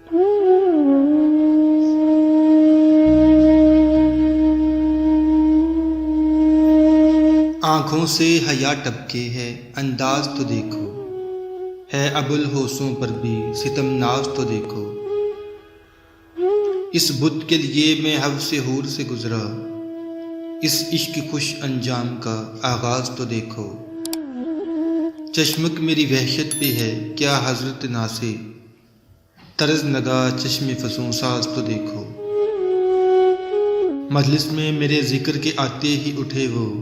آنکھوں سے حیا ٹپکے ہے انداز تو دیکھو، ہے ابوالحوثوں پر بھی ستم ناز تو دیکھو۔ اس بت کے لیے میں حوث حور سے گزرا، اس عشق خوش انجام کا آغاز تو دیکھو۔ چشمک میری وحشت پہ ہے کیا حضرت ناصر، طرز نگاہ چشم فسوں ساز تو دیکھو۔ مجلس میں میرے ذکر کے آتے ہی اٹھے وہ،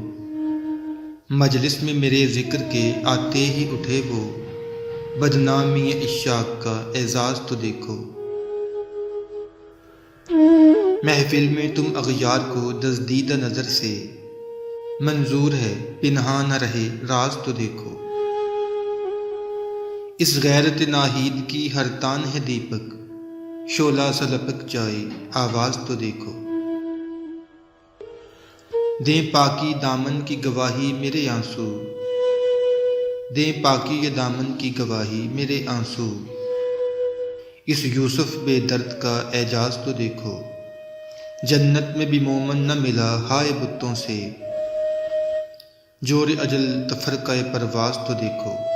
مجلس میں میرے ذکر کے آتے ہی اٹھے وہ، بدنامی عشاق کا اعزاز تو دیکھو۔ محفل میں تم اغیار کو دزدیدہ نظر سے، منظور ہے پنہاں نہ رہے راز تو دیکھو۔ اس غیرت ناہید کی ہر تان ہے دیپک، شعلہ سا لپک جائے آواز تو دیکھو۔ دیں پاکی دامن کی گواہی میرے آنسو، دیں پاکی یہ دامن کی گواہی میرے آنسو، اس یوسف بے درد کا اعجاز تو دیکھو۔ جنت میں بھی مومن نہ ملا ہائے بتوں سے، جور اجل تفرقہ پرواز تو دیکھو۔